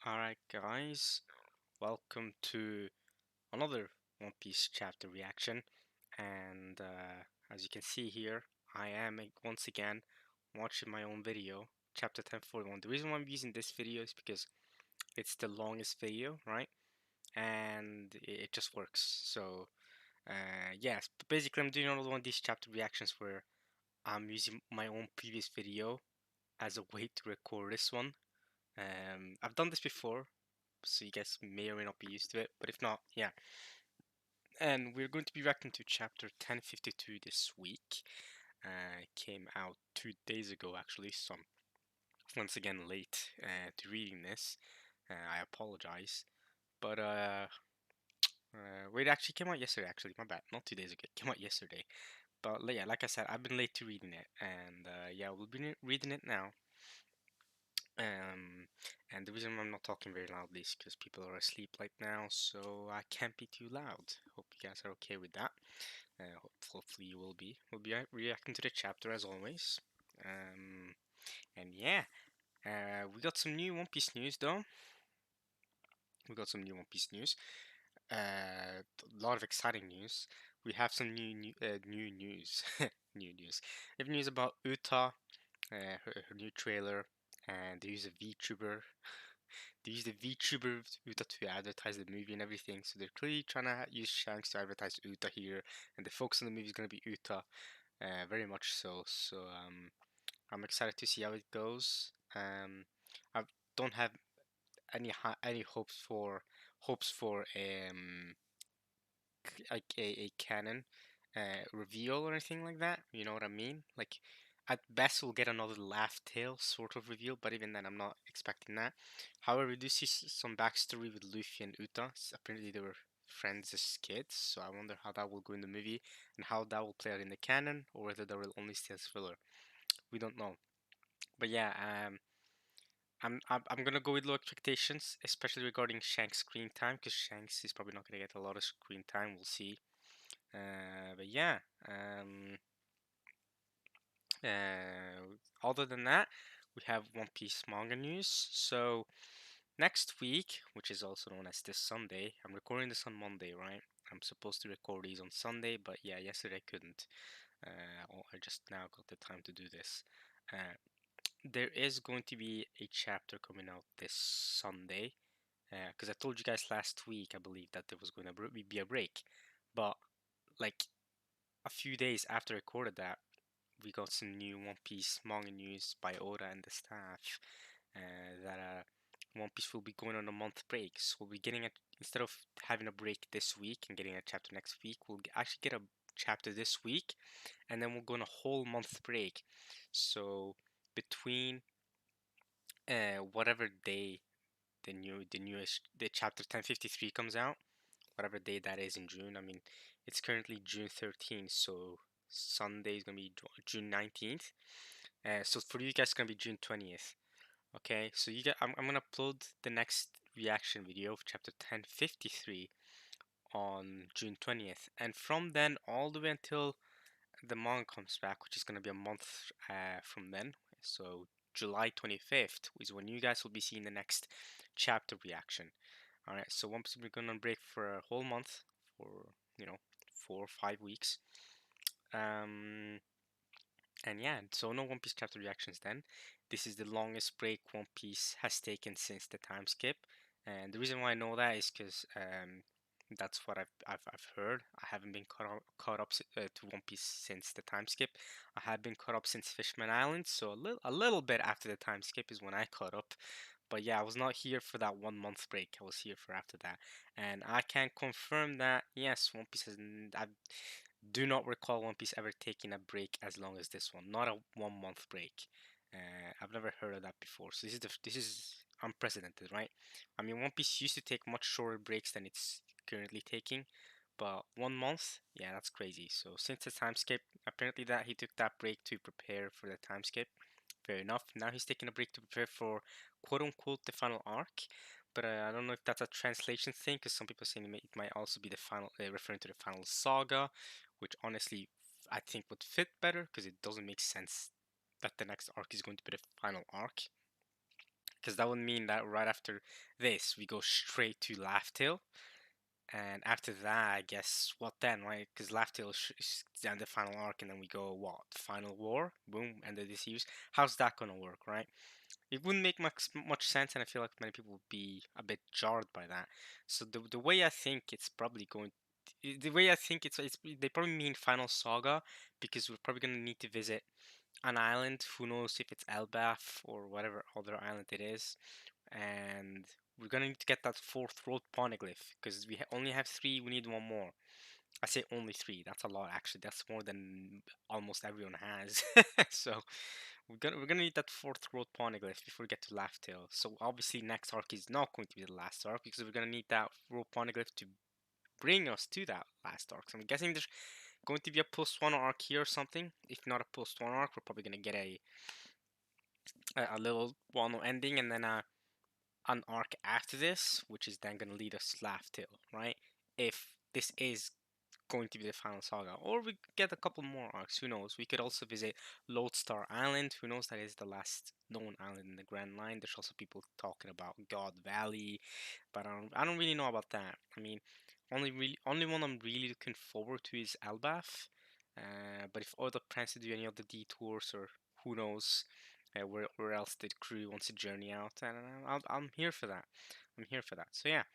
Alright, guys, welcome to another One Piece chapter reaction. And as you can see here, I am once again watching my own video, chapter 1041. The reason why I'm using this video is because it's the longest video, right? And it just works. So, yes, but basically, I'm doing another one of these chapter reactions where I'm using my own previous video as a way to record this one. I've done this before, so you guys may or may not be used to it. But if not, yeah. And we're going to be reacting to chapter 1052 this week. It came out 2 days ago, actually, so I'm once again late to reading this. I apologize. But, wait, it actually came out yesterday, actually, my bad. Not 2 days ago, it came out yesterday. But, yeah, like I said, I've been late to reading it. And, yeah, we'll be reading it now. Um, and the reason I'm not talking very loudly is because people are asleep right now, so I can't be too loud. Hope you guys are okay with that. Hopefully you will be. We'll be reacting to the chapter as always. And yeah, we got some new One Piece news though. We got some new One Piece news. A lot of exciting news. We have some new news. New news. We have news about Uta, her new trailer, and they use a VTuber. They use the VTuber Uta to advertise the movie and everything. So they're clearly trying to use Shanks to advertise Uta here, and the focus on the movie is gonna be Uta, very much so. So I'm excited to see how it goes. I don't have any hopes for like a canon reveal or anything like that. You know what I mean? Like at best we'll get another Laugh Tale sort of reveal, but even then I'm not expecting that. However, we do see some backstory with Luffy and Uta. Apparently they were friends as kids, so I wonder how that will go in the movie and how that will play out in the canon, or whether that will only stay as filler. We don't know. But yeah, I'm gonna go with low expectations, especially regarding Shanks' screen time, because Shanks is probably not gonna get a lot of screen time. We'll see. But yeah, other than that, we have One Piece manga news. So next week, which is also known as this Sunday, I'm recording this on Monday, right? I'm supposed to record these on Sunday, but yeah, yesterday I couldn't. I just now got the time to do this. Uh, there is going to be a chapter coming out this Sunday, because I told you guys last week, I believe, that there was going to be a break, but like a few days after I recorded that, we got some new One Piece manga news by Oda and the staff that One Piece will be going on a month break. So we'll be getting instead of having a break this week and getting a chapter next week, we'll actually get a chapter this week, and then we'll go on a whole month break. So between whatever day the chapter 1053 comes out, whatever day that is in June. I mean, it's currently June 13th, so Sunday is gonna be June 19th. So for you guys, it's gonna be June 20th. Okay, so I'm gonna upload the next reaction video of chapter 1053 on June 20th, and from then all the way until the manga comes back, which is gonna be a month from then. So July 25th is when you guys will be seeing the next chapter reaction. All right, so once we're going on break for a whole month, for you know 4 or 5 weeks, um, and yeah, so no One Piece chapter reactions then. This is the longest break One Piece has taken since the time skip, and the reason why I know that is because that's what I've heard. I haven't been caught up to One Piece since the time skip. I have been caught up since Fishman Island, so a little bit after the time skip is when I caught up. But yeah, I was not here for that 1 month break. I was here for after that, and I can confirm that yes, One Piece has. I do not recall One Piece ever taking a break as long as this one. Not a 1 month break. I've never heard of that before. So this is unprecedented, right? I mean, One Piece used to take much shorter breaks than it's currently taking, but 1 month, yeah, that's crazy. So since the time skip, apparently that he took that break to prepare for the time skip. Fair enough. Now he's taking a break to prepare for quote unquote the final arc. But I don't know if that's a translation thing, because some people saying it might also be the final, referring to the final saga, which honestly I think would fit better because it doesn't make sense that the next arc is going to be the final arc. because that would mean that right after this we go straight to Laugh-Tale, and after that I guess what then, right? Because Laugh-Tale is then the final arc, and then we go what? Final War, boom, end of the series. How's that gonna work, right? It wouldn't make much sense, and I feel like many people would be a bit jarred by that. So the way I think it's probably going, the way I think it's they probably mean Final Saga, because we're probably gonna need to visit an island. Who knows if it's Elbaf or whatever other island it is, and we're gonna need to get that fourth road poneglyph because we only have three. We need one more. I say only three. That's a lot, actually. That's more than almost everyone has. So we're gonna need that fourth road poneglyph before we get to Laugh-Tale. So obviously next arc is not going to be the last arc because we're gonna need that road poneglyph to bring us to that last arc. So I'm guessing there's going to be a post one arc here or something. If not a post one arc, we're probably gonna get a little one ending, and then an arc after this, which is then gonna lead us to Laugh-Tale, right? If this is going to be the final saga, or we get a couple more arcs. Who knows? We could also visit Lodestar Island. Who knows? That is the last known island in the Grand Line. There's also people talking about God Valley, but I don't really know about that. I mean, only one I'm really looking forward to is Elbaf. But if Oda plans to do any other detours, or who knows, where else the crew wants to journey out, and I'm here for that. I'm here for that. So yeah,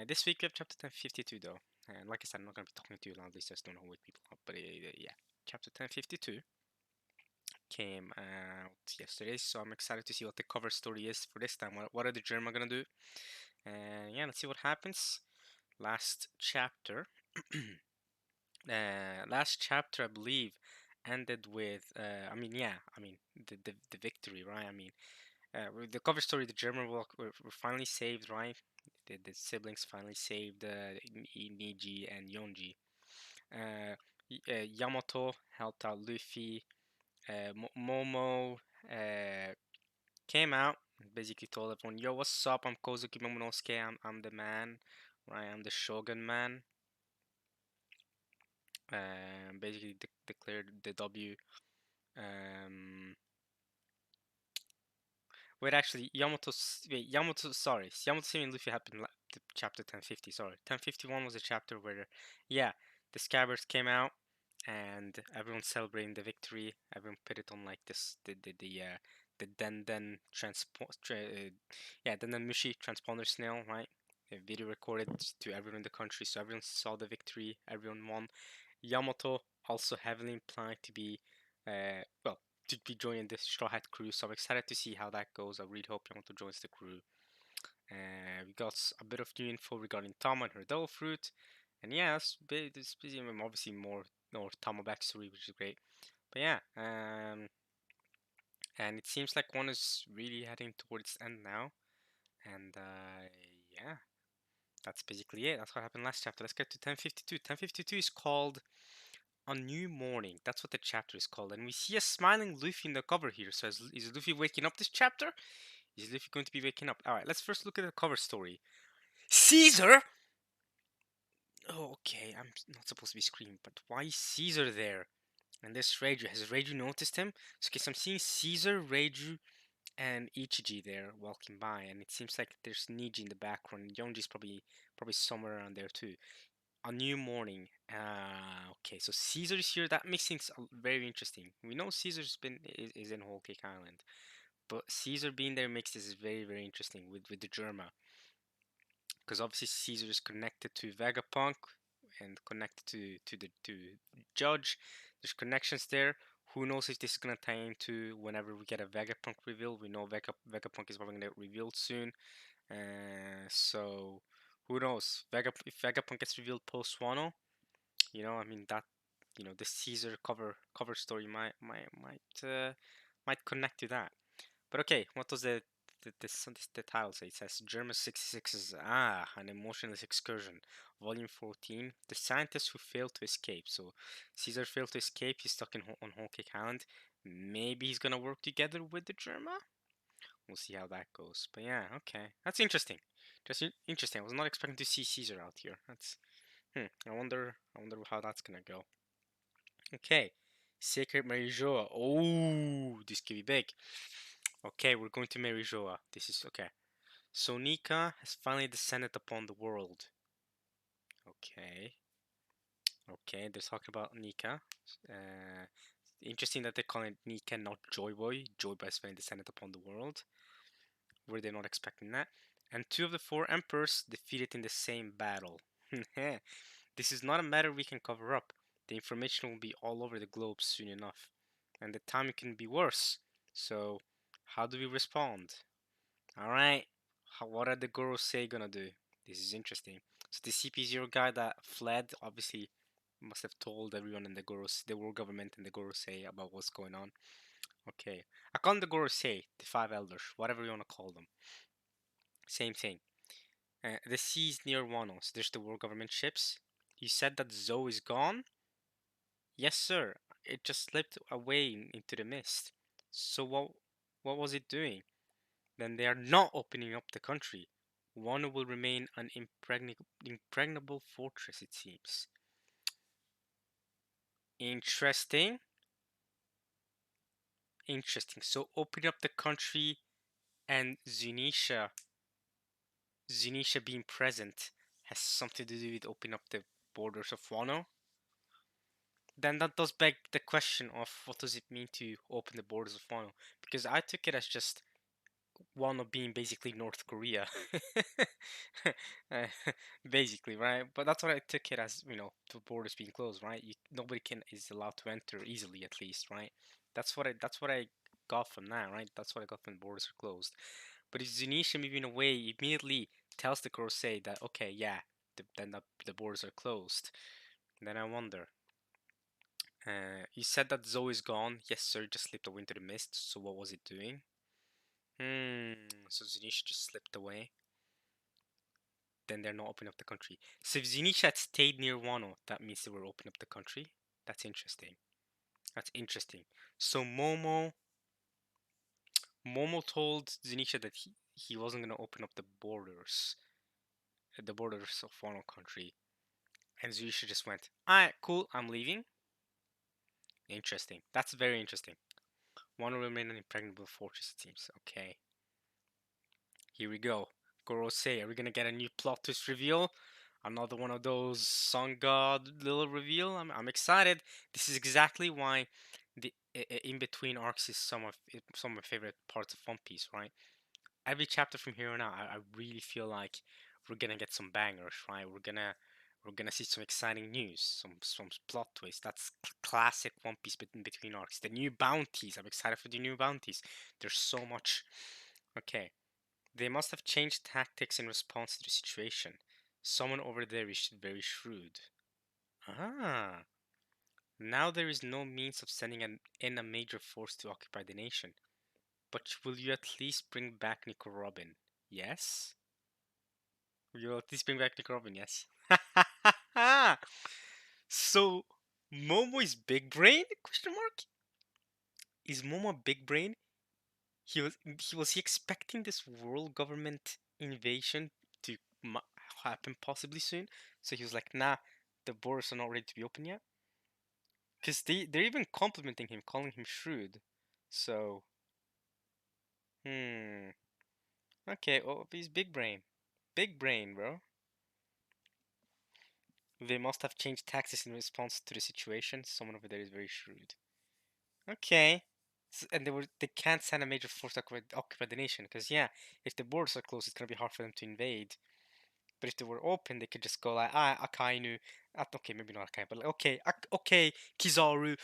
this week we have chapter 1052 though. And like I said, I'm not going to be talking too loudly, so I just don't know wake people up. But yeah, chapter 1052 came out yesterday, so I'm excited to see what the cover story is for this time. What are the Germa going to do? And yeah, let's see what happens. Last chapter, last chapter, I believe, ended with, the victory, right? I mean, with the cover story, the German were finally saved, right? The siblings finally saved Niji and Yonji. Uh, Yamato helped out Luffy. Momo came out and basically told everyone, "Yo, what's up? I'm Kozuki Momonosuke. I'm the man, right? I'm the Shogun man." Basically declared the W. Um, Wait, actually, Yamato, sorry, Yamato Simi and Luffy happened chapter 1050, sorry. 1051 was a chapter where, yeah, the Scabbards came out and everyone celebrating the victory. Everyone put it on like this, the Den Den Mushi transponder snail, right? A video recorded to everyone in the country, so everyone saw the victory, everyone won. Yamato also heavily inclined to be, well, to be joining the Straw Hat crew, so I'm excited to see how that goes. I really hope Yamato joins the crew. We got a bit of new info regarding Tama and her devil fruit, and yeah, it's busy. Obviously more Tama backstory, which is great. But yeah, and it seems like one is really heading towards its end now, and yeah, that's basically it. That's what happened last chapter. Let's get to 1052. 1052 is called A New Morning. That's what the chapter is called. And we see a smiling Luffy in the cover here. So is Luffy waking up this chapter? Is Luffy going to be waking up? Alright, let's first look at the cover story. Caesar! Oh, okay, I'm not supposed to be screaming, but why is Caesar there? And this Reiju. Has Reiju noticed him? So, okay, so I'm seeing Caesar, Reiju, and Ichiji there walking by. And it seems like there's Niji in the background. Yonji's probably somewhere around there too. A New Morning. Okay, so Caesar is here. That makes things very interesting. We know Caesar's is in Whole Cake Island, but Caesar being there makes this very interesting with the Germa, because obviously Caesar is connected to Vegapunk and connected to Judge. There's connections there. Who knows if this is gonna tie into whenever we get a Vegapunk reveal? We know Vegapunk is probably gonna get revealed soon. So who knows? If Vegapunk gets revealed post Wano, I mean that, the Caesar cover story might connect to that. But okay, what does the title say? It says Germa 66 is an emotionless excursion, Volume 14. The scientist who failed to escape. So Caesar failed to escape. He's stuck on Whole Cake Island. Maybe he's gonna work together with the Germa. We'll see how that goes. But yeah, okay, that's interesting. Just interesting. I was not expecting to see Caesar out here. That's I wonder how that's gonna go. Okay. Sacred Marijoa. Oh, this could be big. Okay, we're going to marry Joa. This is okay. So Nika has finally descended upon the world. Okay. Okay, they're talking about Nika. Uh, interesting that they're calling it Nika, not Joy Boy. Joy Boy has finally descended upon the world. Were they not expecting that? And two of the four emperors defeated in the same battle. This is not a matter we can cover up. The information will be all over the globe soon enough. And the timing can be worse. So, how do we respond? Alright, what are the Gorosei gonna do? This is interesting. So the CP0 guy that fled obviously must have told everyone in the world government and the Gorosei about what's going on. Okay, I call them the Gorosei, the five elders, whatever you wanna call them. Same thing. The seas near Wano, so there's the world government ships. You said that Zoe is gone? Yes, sir. It just slipped away into the mist. So what was it doing? Then they are not opening up the country. Wano will remain an impregnable fortress, it seems. Interesting. Interesting. So opening up the country and Zunisha being present has something to do with opening up the borders of Wano. Then that does beg the question of what does it mean to open the borders of Wano? Because I took it as just Wano being basically North Korea. Uh, basically, right? But that's what I took it as, the borders being closed, right? Nobody is allowed to enter easily, at least, right? That's what I got from that, right? That's what I got from the borders are closed. But if Zunisha moving away immediately tells the Crusade that okay, yeah, then the borders are closed, then I wonder. You said that Zoe is gone. Yes, sir. Just slipped away into the mist. So what was it doing? So Zunisha just slipped away. Then they're not opening up the country. So if Zunisha had stayed near Wano, that means they were opening up the country. That's interesting. That's interesting. So Momo told Zunisha that he wasn't gonna open up the borders of Wano country, and Zunisha just went, "Alright, cool, I'm leaving." Interesting. That's very interesting. Wano remain an impregnable fortress, it seems. Okay. Here we go. Gorosei, are we gonna get a new plot twist reveal? Another one of those Sun God little reveal. I'm excited. This is exactly why the in between arcs is some of my favorite parts of One Piece. Right, every chapter from here on out, I really feel like we're gonna get some bangers. Right, we're gonna see some exciting news, some plot twists. That's classic One Piece in between arcs. The new bounties. I'm excited for the new bounties. There's so much. Okay, they must have changed tactics in response to the situation. Someone over there is very shrewd. Ah, now there is no means of sending in a major force to occupy the nation. But will you at least bring back Nico Robin? Yes? Will you at least bring back Nico Robin? Yes. So, Momo is big brain? Question mark? Is Momo a big brain? He was he expecting this world government invasion to happen possibly soon? So he was like, nah, the borders are not ready to be open yet. Because they're even complimenting him, calling him shrewd. So, hmm. Okay, well, he's big brain. Big brain, bro. They must have changed taxes in response to the situation. Someone over there is very shrewd. Okay. And they can't send a major force to occupy the nation because yeah, if the borders are closed, it's gonna be hard for them to invade. But if they were open, they could just go like, Akainu, okay, maybe not Akainu, but like, okay, okay, Kizaru,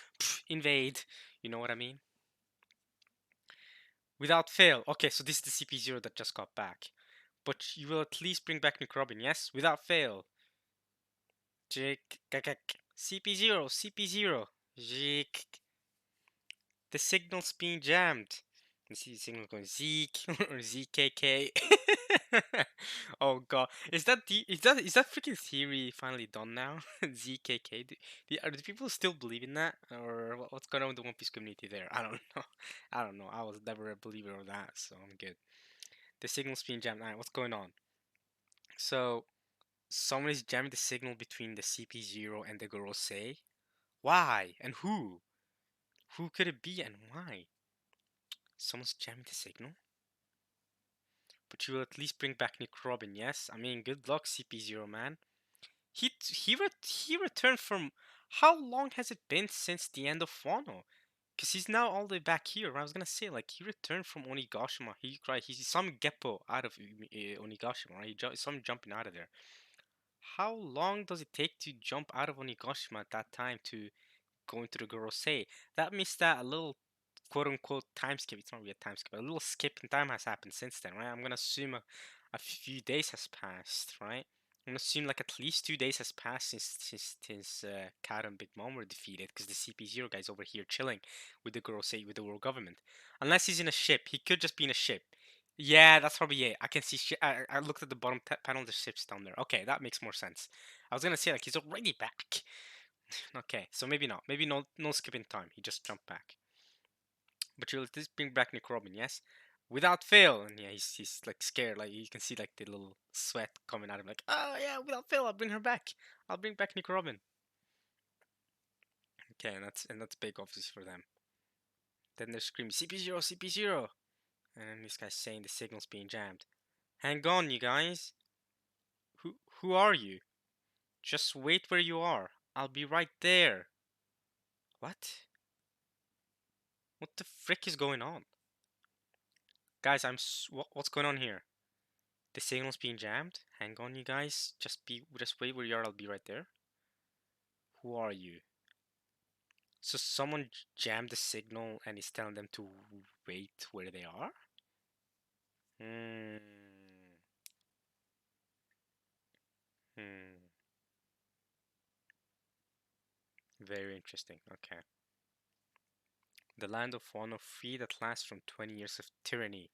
invade. You know what I mean? Without fail. Okay, so this is the CP0 that just got back. But you will at least bring back Nick Robin, yes? Without fail. Jake, CP0, CP0. Jake. The signal's being jammed. You see the signal going Zeke or ZKK. Oh god, is that freaking theory finally done now? ZKK. Are the people still believing that, or what's going on with the One Piece community there? I don't know. I don't know. I was never a believer of that, so I'm good. The signal's being jammed. Alright, what's going on? So someone is jamming the signal between the CP0 and the Gorosei. Why and who? Who could it be and why? Someone's jamming the signal? But you will at least bring back Nick Robin, yes? I mean, good luck, CP0, man. He returned from... How long has it been since the end of Wano? Because he's now all the way back here. I was gonna say, like, he returned from Onigashima. He saw some Geppo out of Onigashima, right? He saw him jumping out of there. How long does it take to jump out of Onigashima at that time to go into the Gorosei? That means that a little quote unquote time skip, it's not really a time skip, but a little skip in time has happened since then, right? I'm gonna assume a few days has passed, right? I'm gonna assume like at least 2 days has passed since Kara and Big Mom were defeated, because the CP0 guy's over here chilling with the Gorosei, with the world government. Unless he's in a ship, he could just be in a ship. Yeah, that's probably it. I can see. I looked at the bottom panel. The ship's down there. Okay, that makes more sense. I was gonna say like he's already back. Okay, so maybe not. Maybe no skipping time. He just jumped back. But you'll just bring back Nick Robin, yes, without fail. And yeah, he's like scared. Like you can see like the little sweat coming out of him. Like, oh yeah, without fail, I'll bring her back. I'll bring back Nick Robin. Okay, and that's big obviously for them. Then they're screaming CP0, CP0, and then this guy's saying the signal's being jammed. Hang on, you guys. Who are you? Just wait where you are. I'll be right there. What? What the frick is going on? Guys, what's going on here? The signal's being jammed. Hang on, you guys. Just wait where you are. I'll be right there. Who are you? So someone jammed the signal and is telling them to wait where they are? Hmm. Hmm. Very interesting. Okay. The land of Wano freed at last from 20 years of tyranny.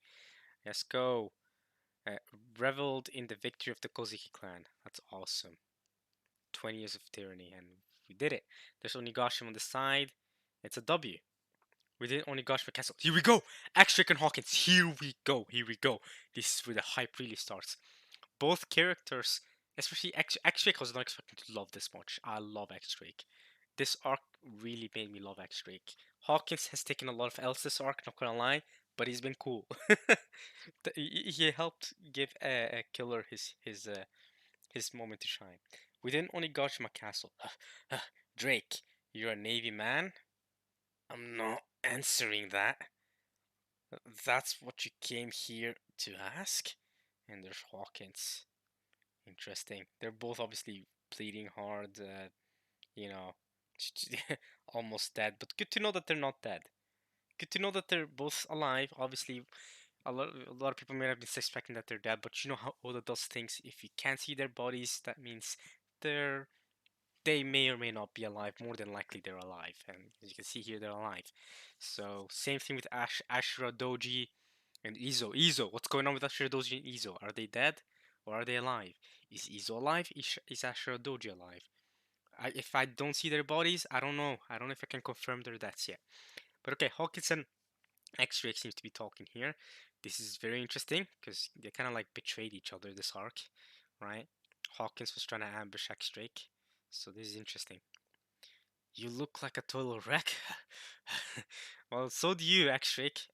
Let's go. Uh, Reveled in the victory of the Kozuki clan. That's awesome. 20 years of tyranny, and we did it. There's Onigashima on the side. It's a W. We did Onigashima Castle. Here we go! X-Drake and Hawkins. Here we go. Here we go. This is where the hype really starts. Both characters, especially X-Drake, I was not expecting to love this much. I love X-Drake. This arc really made me love X-Drake. Hawkins has taken a lot of L's this arc, not gonna lie, but he's been cool. He helped give a Killer his moment to shine. Within Onigashima Castle, Drake, you're a Navy man? I'm not answering that. That's what you came here to ask? And there's Hawkins. Interesting. They're both obviously bleeding hard, you know, almost dead. But good to know that they're not dead. Good to know that they're both alive. Obviously, a lot of people may have been suspecting that they're dead, but you know how Oda does things. If you can't see their bodies, that means they're they may or may not be alive. More than likely, they're alive, and as you can see here, they're alive. So same thing with Ashura Doji and Izo. Izo, what's going on with Ashura Doji and Izo? Are they dead or are they alive? Is Izo alive? Is Ashura Doji alive? If I don't see their bodies, I don't know. I don't know if I can confirm their deaths yet. But okay, Hawkins and X-Ray seems to be talking here. This is very interesting because they kind of like betrayed each other this arc, right? Hawkins was trying to ambush X-Drake, so this is interesting. You look like a total wreck. Well, so do you, X-Drake.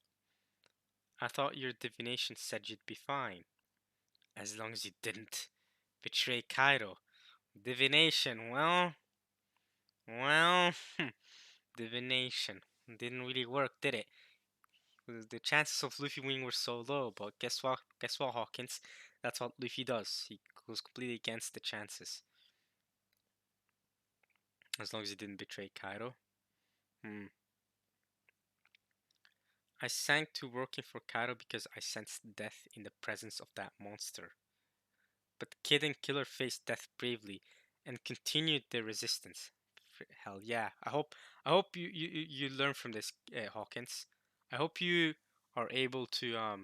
I thought your divination said you'd be fine, as long as you didn't betray Cairo. Divination, well, divination didn't really work, did it? The chances of Luffy winning were so low, but guess what? Guess what, Hawkins? That's what Luffy does. He goes completely against the chances. As long as he didn't betray Cairo. Hmm. I sank to working for Cairo because I sensed death in the presence of that monster. But Kid and Killer faced death bravely and continued their resistance. Hell yeah! I hope you learn from this, Hawkins. I hope you are able to I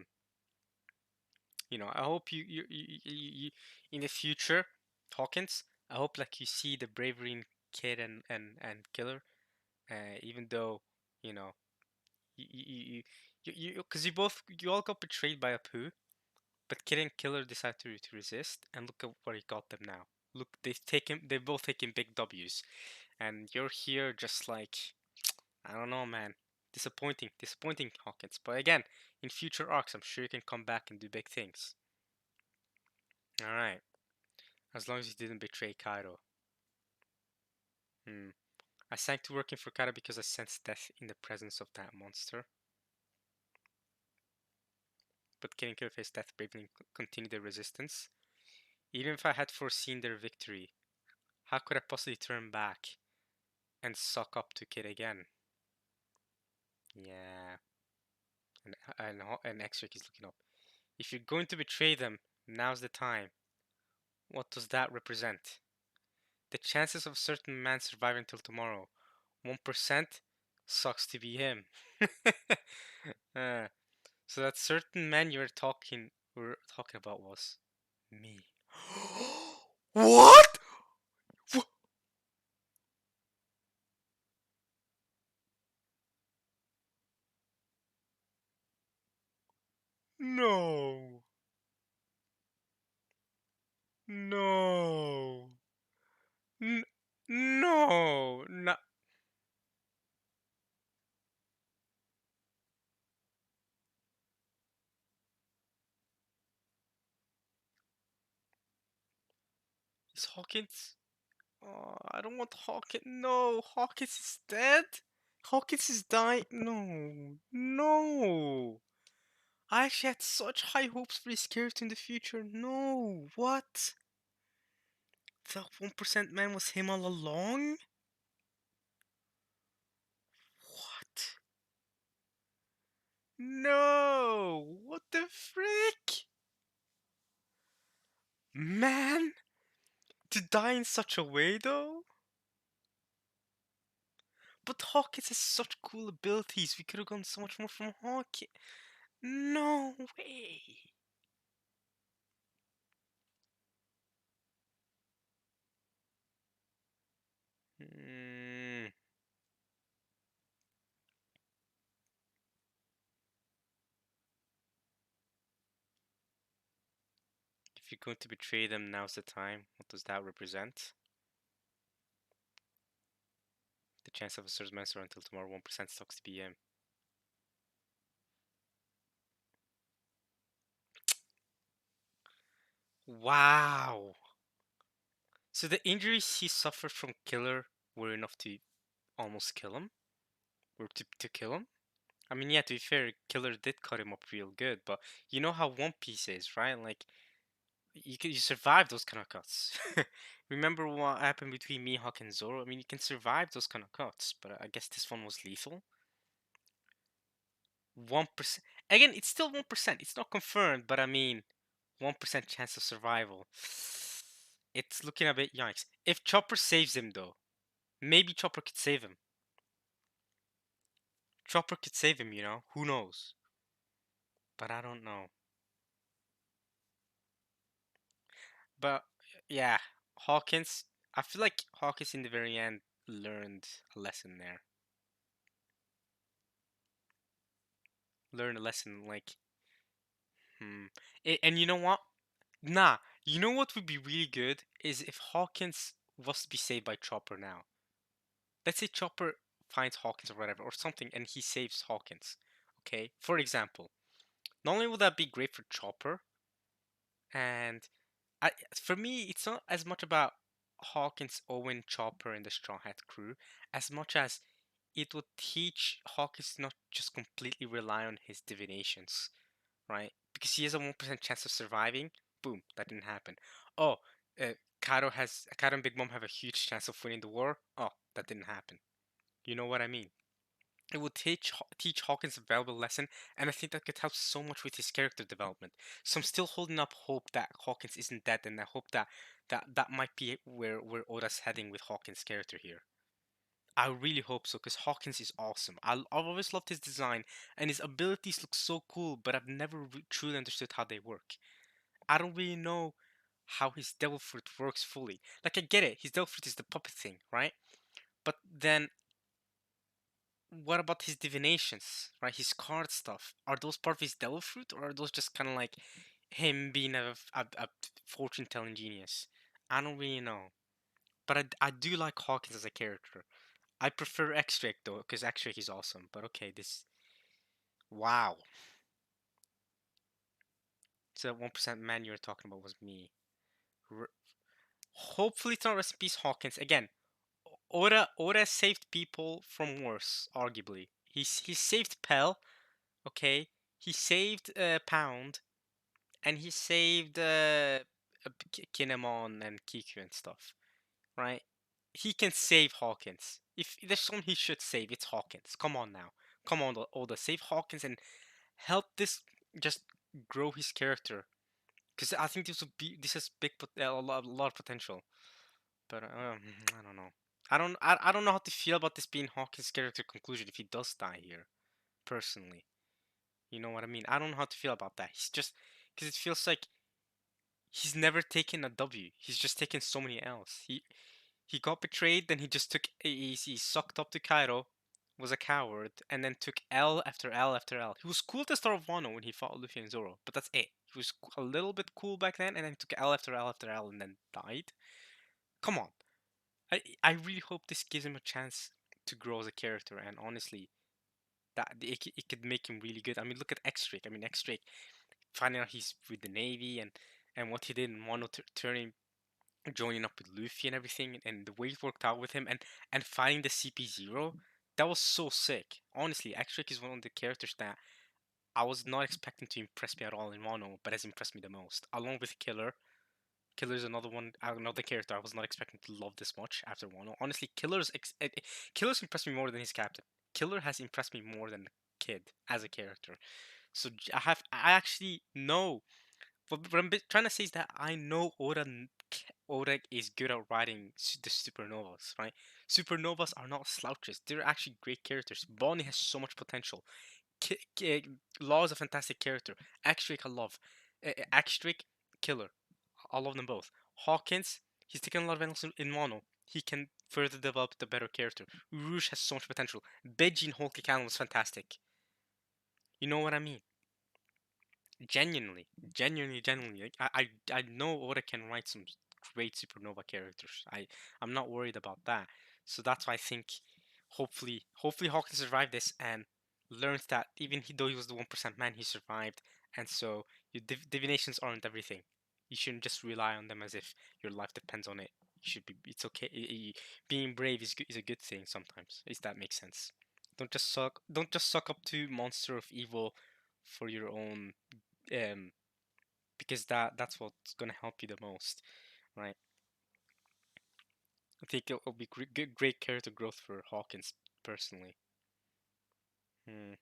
hope you in the future, Hawkins. I hope like you see the bravery in Kid and Killer, even though you know because you all got betrayed by Apu, but Kid and Killer decided to resist, and look at where he got them now. Look, they've both taken big W's, and you're here just like I don't know, man. Disappointing Hawkins. But again, in future arcs, I'm sure you can come back and do big things. All right, as long as you didn't betray Kaido. Hmm. I sank to working for Kaido because I sensed death in the presence of that monster. But killing Killer Face Death bravely continued their resistance. Even if I had foreseen their victory, how could I possibly turn back and suck up to Kid again? Yeah, and X-Ray is looking up. If you're going to betray them, now's the time. What does that represent? The chances of a certain man surviving until tomorrow. 1% sucks to be him. uh, so that certain man we're talking about was me. What? No. No. N- no. No. Is Hawkins? Oh, I don't want Hawkins. No, Hawkins is dead. Hawkins is dying. No, no. I actually had such high hopes for this character in the future. No, what? The 1% man was him all along? What? No! What the frick? Man! To die in such a way though? But Hawkins has such cool abilities. We could have gone so much more from Hawkins. No way. Mm, if you're going to betray them, now's the time. What does that represent? The chance of a Surge Master until tomorrow 1% sucks to be him. Wow. So the injuries he suffered from Killer were enough to almost kill him? Or to kill him? I mean, yeah, to be fair, Killer did cut him up real good, but you know how One Piece is, right? Like, you survive those kind of cuts. Remember what happened between Mihawk and Zoro? I mean, you can survive those kind of cuts, but I guess this one was lethal. 1%. Again, it's still 1%. It's not confirmed, but I mean, 1% chance of survival. It's looking a bit yikes. If Chopper saves him, though, maybe Chopper could save him. Chopper could save him, you know? Who knows? But I don't know. But yeah, Hawkins. I feel like Hawkins in the very end learned a lesson there. Learned a lesson like, hmm. And you know what? Nah, you know what would be really good is if Hawkins was to be saved by Chopper now. Let's say Chopper finds Hawkins or whatever or something, and he saves Hawkins. Okay, for example, not only would that be great for Chopper, and for me, it's not as much about Hawkins, Owen, Chopper, and the Straw Hat crew as much as it would teach Hawkins to not just completely rely on his divinations, right? Because he has a 1% chance of surviving. Boom, that didn't happen. Oh, Kaido and Big Mom have a huge chance of winning the war. Oh, that didn't happen. You know what I mean? It would teach Hawkins a valuable lesson, and I think that could help so much with his character development. So I'm still holding up hope that Hawkins isn't dead, and I hope that might be where Oda's heading with Hawkins' character here. I really hope so, because Hawkins is awesome. I've always loved his design, and his abilities look so cool, but I've never truly understood how they work. I don't really know how his Devil Fruit works fully. Like, I get it, his Devil Fruit is the puppet thing, right? But then what about his divinations, right? His card stuff. Are those part of his devil fruit, or are those just kind of like him being a fortune telling genius? I don't really know. But I do like Hawkins as a character. I prefer X-Drake though, because X-Drake is awesome. But okay, this wow. So 1% man you were talking about was me. R Hopefully it's not Rest in Peace Hawkins. Again, Oda saved people from worse, arguably. He saved Pell, okay? He saved Pound, and he saved Kinemon and Kiku and stuff, right? He can save Hawkins. If there's someone he should save, it's Hawkins. Come on now. Come on, Oda. Save Hawkins and help this just grow his character. Because I think this has a lot of potential. But I don't know. I don't know how to feel about this being Hawkins' character conclusion if he does die here. Personally, you know what I mean. I don't know how to feel about that. He's just because it feels like he's never taken a W. He's just taken so many L's. He got betrayed, then he just took he sucked up to Cairo, was a coward, and then took L after L after L. He was cool at the start of Wano when he fought Luffy and Zoro, but that's it. He was a little bit cool back then, and then took L after L after L, and then died. Come on, I really hope this gives him a chance to grow as a character, and honestly, it could make him really good. I mean, look at X-Drake. I mean, X-Drake finding out he's with the Navy and what he did in Wano, turning joining up with Luffy and everything, and the way it worked out with him, and finding the CP0, that was so sick. Honestly, X-Drake is one of the characters that I was not expecting to impress me at all in Wano, but has impressed me the most, along with Killer. Killer is another one, another character I was not expecting to love this much after Wano. Honestly, Killer's impressed me more than his captain. Killer has impressed me more than the Kid as a character. So I actually know what I'm trying to say is that I know Oda is good at writing the supernovas, right? Supernovas are not slouches. They're actually great characters. Bonnie has so much potential. Law is a fantastic character. X-Drake I love. X-Drake, Killer. I love them both. Hawkins, he's taken a lot of angles in Wano. He can further develop the better character. Rouge has so much potential. Beijing in Whole Cake was fantastic. You know what I mean? Genuinely. Like, I know Oda can write some great supernova characters. I'm not worried about that. So that's why I think hopefully Hawkins survived this and learns that even though he was the 1% man, he survived. And so your divinations aren't everything. You shouldn't just rely on them as if your life depends on it. You should be. It's okay. Being brave is a good thing sometimes. If that makes sense. Don't just suck up to monster of evil for your own um because that's what's gonna help you the most, right? I think it'll be great character growth for Hawkins personally. Hmm.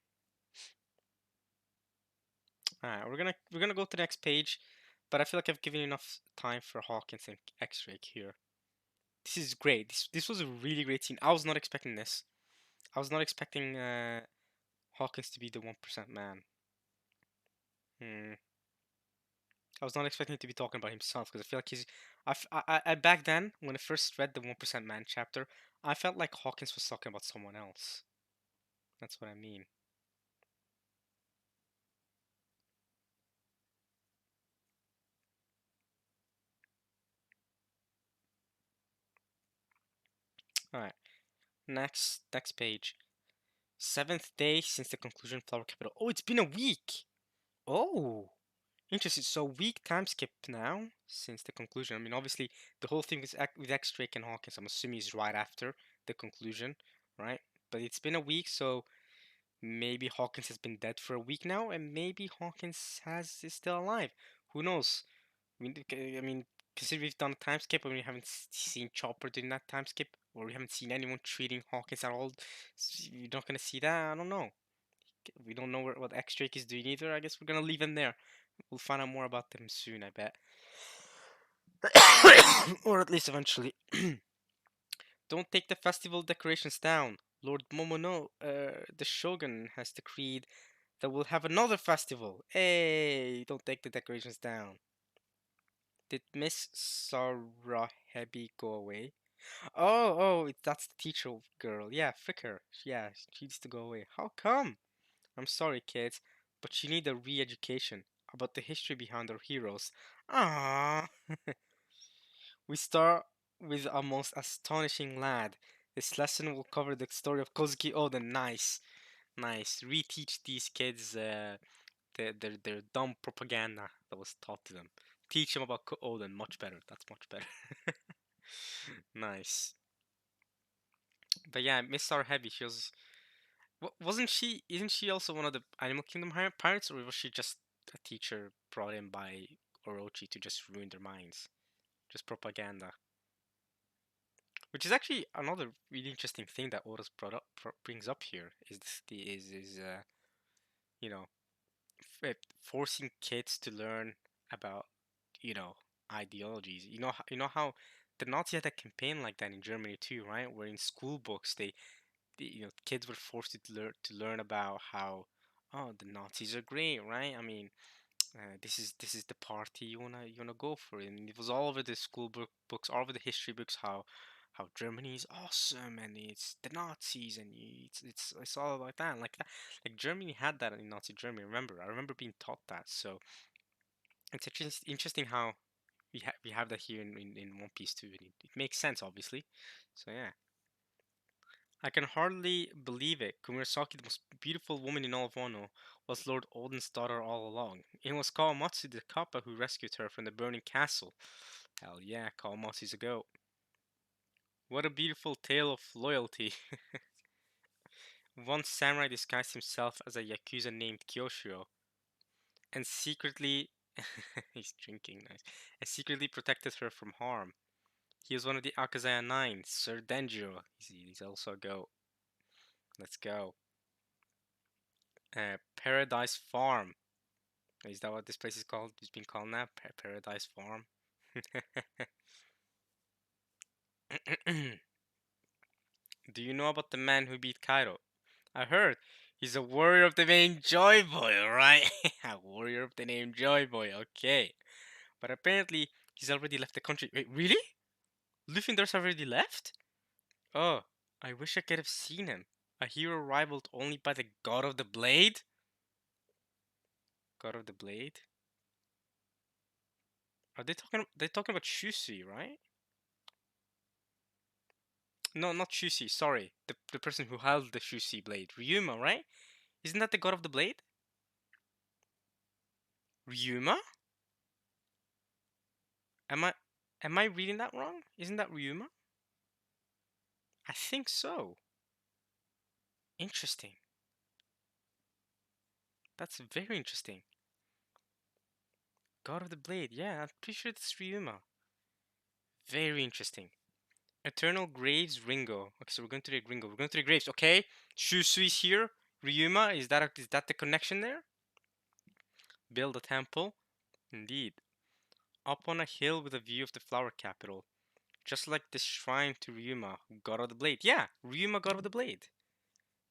All right, we're gonna go to the next page, but I feel like I've given enough time for Hawkins and X-Ray here. This is great. This was a really great scene. I was not expecting this. I was not expecting Hawkins to be the 1% man. Hmm. I was not expecting him to be talking about himself because I feel like I back then when I first read the 1% man chapter, I felt like Hawkins was talking about someone else. That's what I mean. All right. Next page. Seventh day since the conclusion of Flower Capital. Oh, it's been a week. Oh, interesting. So week time skip now since the conclusion. I mean, obviously the whole thing with X Drake and Hawkins. I'm assuming is right after the conclusion, right? But it's been a week, so maybe Hawkins has been dead for a week now, and maybe Hawkins is still alive. Who knows? I mean, considering we've done a time skip and we haven't seen Chopper doing that time skip, or we haven't seen anyone treating Hawkins at all, you're not gonna see that. I don't know. We don't know what X Drake is doing either. I guess we're gonna leave him there. We'll find out more about them soon, I bet, or at least eventually. Don't take the festival decorations down. Lord Momono, the Shogun, has decreed that we'll have another festival. Hey, don't take the decorations down. Did Miss Sarahebi go away? That's the teacher girl. Yeah, frick her. Yeah, she needs to go away. How come? I'm sorry, kids, but you need a re-education about the history behind our heroes. Ah, we start with a most astonishing lad. This lesson will cover the story of Kozuki Oden. Nice, nice. Reteach these kids their dumb propaganda that was taught to them. Teach them about Oden. Much better. That's much better. Nice. But yeah, Miss Heavy. She was. Wasn't she? Isn't she also one of the Animal Kingdom pirates, or was she just a teacher brought in by Orochi to just ruin their minds? Just propaganda. Which is actually another really interesting thing that Oda's brings up here is you know forcing kids to learn about you know ideologies. You know how the Nazis had a campaign like that in Germany too, right? Where in school books kids were forced to learn about how oh the Nazis are great, right? I mean this is the party you wanna go for, and it was all over the books, all over the history books how Germany is awesome and it's the Nazis and it's all like that like Germany had that in Nazi Germany. I remember being taught that, so it's interesting how we have that here in One Piece too, and it makes sense obviously. So yeah. I can hardly believe it. Kumirasaki, the most beautiful woman in all of Wano, was Lord Olden's daughter all along. It was Kawamatsu the Kappa who rescued her from the burning castle. Hell yeah, Kawamatsu's a goat. What a beautiful tale of loyalty. One samurai disguised himself as a yakuza named Kyoshiro and secretly he's drinking nice and secretly protected her from harm. He was one of the Akazaya Nine, Sir Denjiro. He's also a goat. Let's go. Paradise Farm. Is that what this place is called? It's been called now? Paradise Farm? Do you know about the man who beat Kaido? I heard. He's a warrior of the name Joy Boy, alright? A warrior of the name Joy Boy, okay. But apparently, he's already left the country. Wait, really? Luffy and Durst already left? Oh, I wish I could have seen him. A hero rivaled only by the God of the Blade? God of the Blade? Are they're talking about Shusui, right? No, not Shusui, sorry. The person who held the Shusui blade. Ryuma, right? Isn't that the god of the blade? Ryuma? Am I am I reading that wrong? Isn't that Ryuma? I think so. Interesting. That's very interesting. God of the blade. Yeah, I'm pretty sure it's Ryuma. Very interesting. Eternal Graves Ringo. Okay, so we're going to the Ringo. We're going to the graves. Okay. Shusui's here. Ryuma, is that the connection there? Build a temple. Indeed. Up on a hill with a view of the flower capital. Just like the shrine to Ryuma, God of the Blade. Yeah, Ryuma, God of the Blade.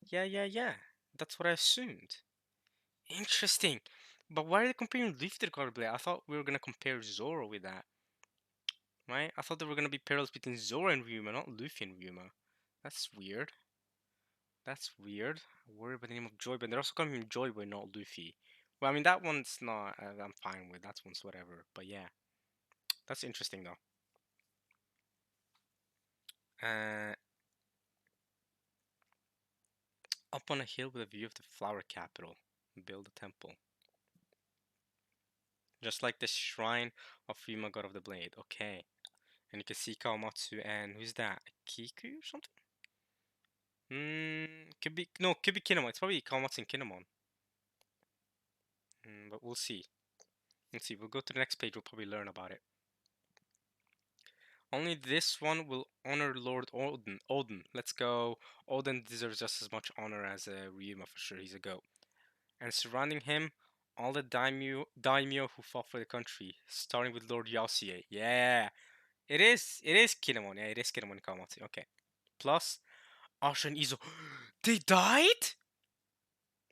Yeah, yeah, yeah. That's what I assumed. Interesting. But why are they comparing Luffy to the God of the Blade? I thought we were gonna compare Zoro with that, right? I thought there were gonna be parallels between Zoro and Ryuma, not Luffy and Ryuma. That's weird. That's weird. I worry about the name of Joy, but they're also calling him Joy Boy, not Luffy. Well, I mean that one's not. I'm fine with that one's whatever. But yeah, that's interesting though. Uh, Up on a hill with a view of the flower capital, build a temple. Just like the shrine of Ryuma, God of the Blade. Okay. And you can see Kawamatsu and who's that? Kiku or something? Could be Kinemon. It's probably Kawamatsu and Kinemon. But we'll see. Let's see. We'll go to the next page. We'll probably learn about it. Only this one will honor Lord Odin. Odin. Let's go. Odin deserves just as much honor as Ryuma for sure. He's a goat. And surrounding him, all the daimyo who fought for the country, starting with Lord Yaosie. Yeah, it is Kinemon. Yeah, it is Kinemon and Kawamatsu. Okay. Plus, Asha and Izo. They died?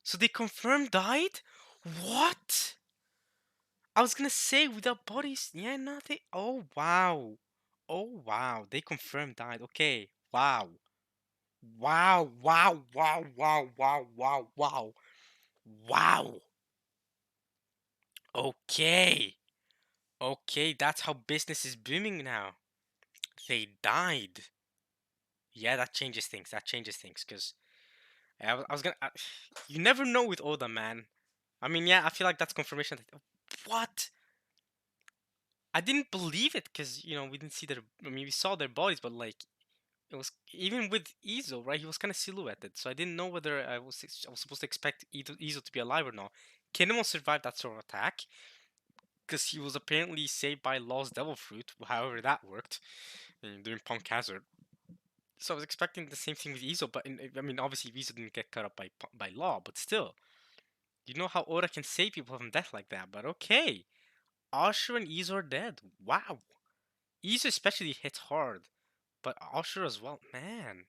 So they confirmed died? What? I was gonna say without bodies. Yeah, nothing. Oh wow. Oh wow. They confirmed died. Okay. Wow. Wow. Wow. Wow. Wow. Wow. Wow. Wow. Wow. Okay. Okay, that's how business is booming now. They died. Yeah, that changes things. That changes things. Cause I was gonna. You never know with Oda, man. I mean, yeah, I feel like that's confirmation. That, what? I didn't believe it because we didn't see their. I mean, we saw their bodies, but like it was even with Izo, right? He was kind of silhouetted, so I didn't know whether I was supposed to expect Izo to be alive or not. Kinemon survived that sort of attack because he was apparently saved by Law's Devil Fruit, however that worked, during Punk Hazard. So I was expecting the same thing with Izo, but I mean, obviously Izo didn't get cut up by Law, but still, you know how Oda can save people from death like that. But okay, Ashura and Izo are dead. Wow, Izo especially hits hard, but Ashura as well. Man,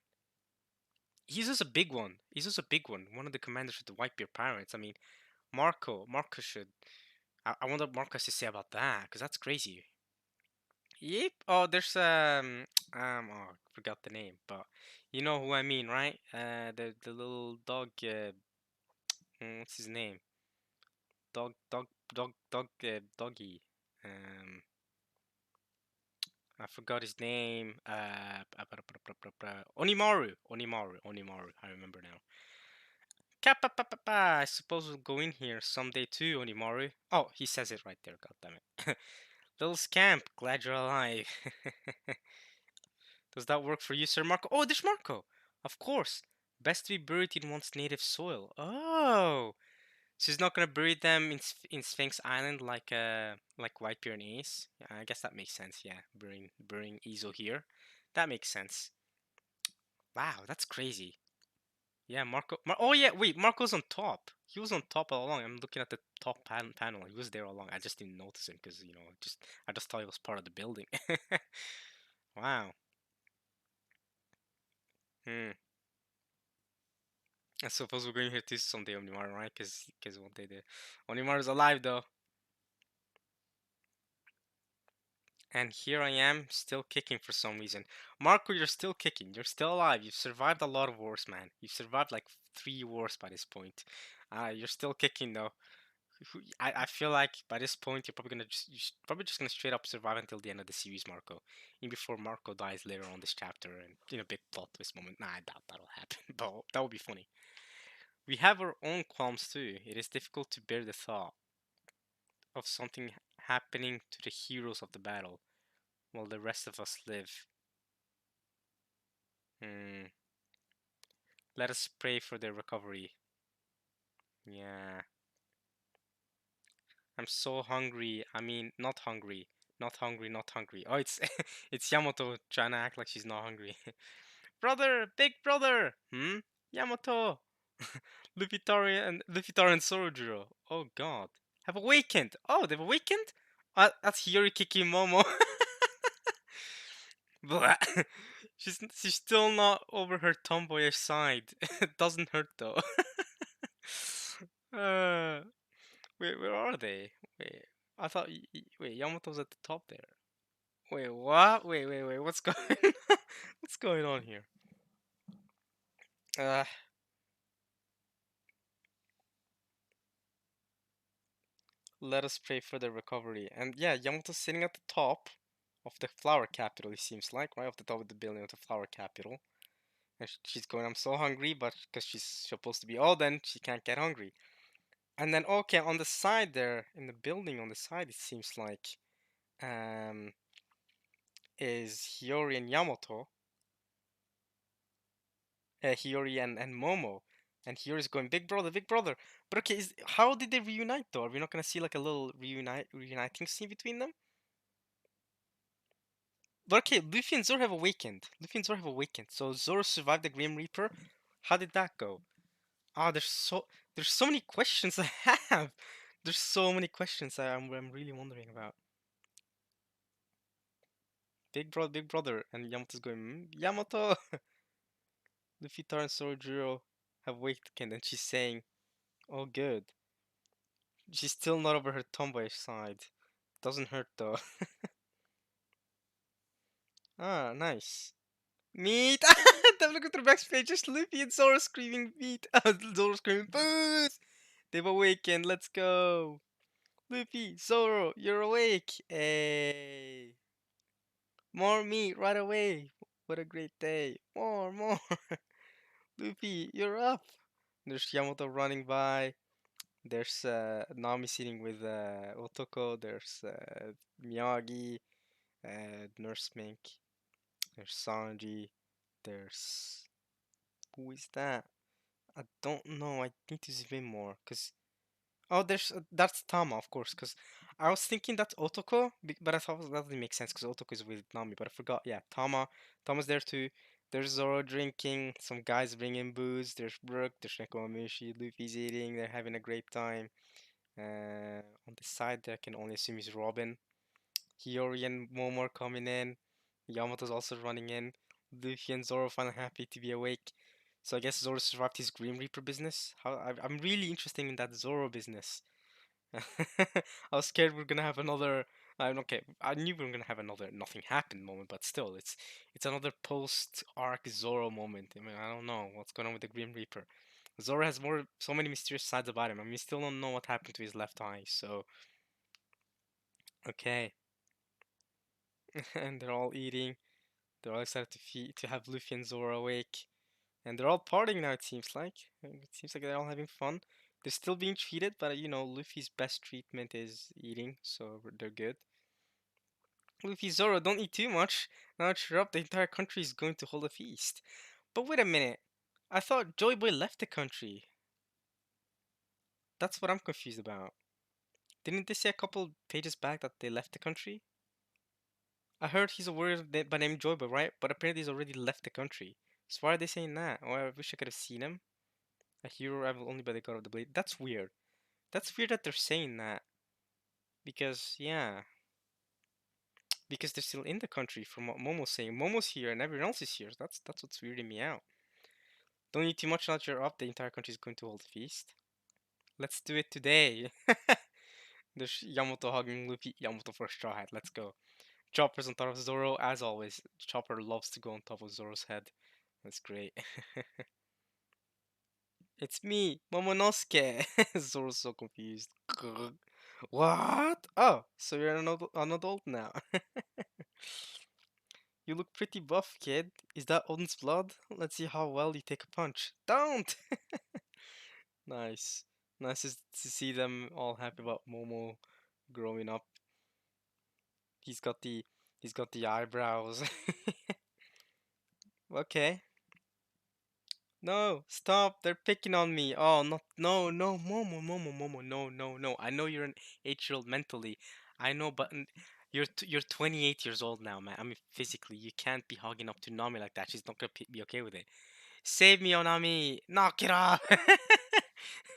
Izo's a big one. Izo's a big one. One of the commanders of the Whitebeard Pirates. I mean, Marco should. I wonder what Marco has to say about that, because that's crazy. Yep. Oh, there's oh, I forgot the name, but you know who I mean, right? The little dog. What's his name? Doggy. Um, I forgot his name. Onimaru. I remember now. Kappa. I suppose we'll go in here someday too, Onimaru. Oh, he says it right there. God damn it. Little scamp. Glad you're alive. Does that work for you, Sir Marco? Oh, there's Marco. Of course. Best to be buried in one's native soil. Oh, so he's not gonna bury them in Sphinx Island like Whitebeard and Ace. Yeah, I guess that makes sense. Yeah, burying Izo here. That makes sense. Wow, that's crazy. Yeah, oh yeah, wait, Marco's on top. He was on top all along. I'm looking at the top panel. He was there all along. I just didn't notice him because I just thought he was part of the building. Wow. Hmm. I suppose we're going here too someday, Onimaru, right? Because one day the Onimaru's alive though. And here I am, still kicking for some reason. Marco, you're still kicking. You're still alive. You've survived a lot of wars, man. You've survived like 3 wars by this point. You're still kicking though. I feel like by this point you're probably just gonna straight up survive until the end of the series, Marco. Even before Marco dies later on this chapter, and big plot twist moment. Nah, I doubt that'll happen, but that would be funny. We have our own qualms too. It is difficult to bear the thought of something happening to the heroes of the battle while the rest of us live. Hmm. Let us pray for their recovery. Yeah. I'm so hungry. I mean, not hungry. Not hungry, not hungry. Oh, it's it's Yamato trying to act like she's not hungry. Brother, big brother. Hmm? Yamato. Luffy and Sorojuro. Oh god. Have awakened. Oh, they've awakened? That's Hiyori Kikimomo. Blah. She's still not over her tomboyish side. It doesn't hurt though. uh, wait, where are they? Wait, I thought. Wait, Yamato's at the top there. Wait, what? Wait. What's going? What's going on here? Uh, Let us pray for their recovery. And yeah, Yamato's sitting at the top of the flower capital. It seems like right off the top of the building of the flower capital. And she's going. I'm so hungry, but because she's supposed to be all then she can't get hungry. And then okay, on the side there in the building on the side, it seems like um is Hiyori and Yamato, Hiyori and Momo, and Hiyori's going big brother, big brother. But okay, how did they reunite though? Are we not gonna see like a little reuniting scene between them? But okay, Luffy and Zoro have awakened. So Zoro survived the Grim Reaper. How did that go? Ah, there's so many questions I have. There's so many questions I'm really wondering about. Big brother, and Yamato's going, Yamato. Luffy, Taro, and Sorojuro have awakened, and she's saying, "Oh, good." She's still not over her tomboyish side. Doesn't hurt though. Ah, nice. Meat! Then look at the backspace, just Luffy and Zoro screaming meat. Zoro screaming booze! They've awakened, let's go! Luffy, Zoro, you're awake! Hey! More meat right away! What a great day. More, more. Luffy, you're up. There's Yamato running by. There's Nami sitting with Otoko. There's Miyagi, Nurse Mink. There's Sanji. There's who is that? I don't know. I need to zoom in more because oh, there's that's Tama, of course. Because I was thinking that's Otoko, but I thought that doesn't make sense because Otoko is with Nami. But I forgot. Yeah, Tama's there too. There's Zoro drinking. Some guys bringing booze. There's Brook. There's Nekomamushi. Luffy's eating. They're having a great time. On the side, there I can only assume is Robin. Hiyori and Momo are coming in. Yamato's also running in. Luffy and Zoro finally happy to be awake. So I guess Zoro survived his Grim Reaper business. I'm really interested in that Zoro business. I was scared we're gonna have another. I'm okay. I knew we were gonna have another nothing happened moment, but still, it's another post arc Zoro moment. I mean, I don't know what's going on with the Grim Reaper. Zoro has so many mysterious sides about him. I mean, we still don't know what happened to his left eye. So okay, and they're all eating. They're all excited to have Luffy and Zoro awake, and they're all partying now. It seems like they're all having fun. They're still being treated, but you know Luffy's best treatment is eating, so they're good. Luffy, Zoro, don't eat too much. Now that you're up, the entire country is going to hold a feast. But wait a minute. I thought Joy Boy left the country. That's what I'm confused about. Didn't they say a couple pages back that they left the country? I heard he's a warrior by name Joy Boy, right? But apparently he's already left the country. So why are they saying that? Oh, I wish I could have seen him. A hero rival only by the God of the Blade. That's weird. That's weird that they're saying that. Because, yeah. Because they're still in the country from what Momo's saying. Momo's here and everyone else is here. That's what's weirding me out. Don't eat too much now that you're up. The entire country is going to hold a feast. Let's do it today. There's Yamato hugging Luffy. Yamato for a straw hat. Let's go. Chopper's on top of Zoro, as always. Chopper loves to go on top of Zoro's head. That's great. It's me, Momonosuke. Zoro's so confused. What? Oh, so you're an adult now. You look pretty buff, kid. Is that Odin's blood? Let's see how well you take a punch. Don't! Nice. Nice to see them all happy about Momo growing up. He's got the he's got the eyebrows. Okay. No, stop. They're picking on me. Oh, not no, no, Momo, no, no, no. I know you're an 8-year-old mentally. I know, but you're 28 years old now, man. I mean, physically, you can't be hugging up to Nami like that. She's not gonna be okay with it. Save me, Onami! Knock it off!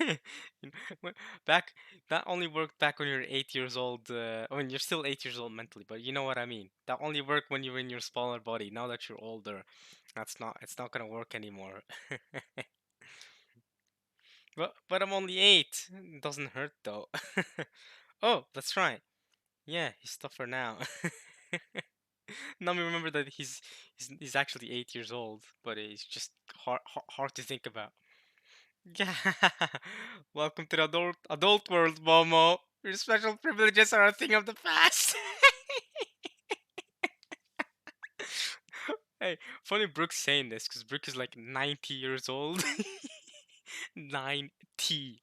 You know, back that only worked back when you're 8 years old. I mean, you're still 8 years old mentally, but you know what I mean. That only worked when you're in your smaller body. Now that you're older, it's not gonna work anymore. But I'm only 8. It doesn't hurt though. Oh, that's right. Yeah, he's tougher now. Now me remember that he's actually 8 years old, but it's just hard to think about. Yeah. Welcome to the adult world, Momo. Your special privileges are a thing of the past. Hey, funny Brooke's saying this because Brooke is like 90 years old. 90.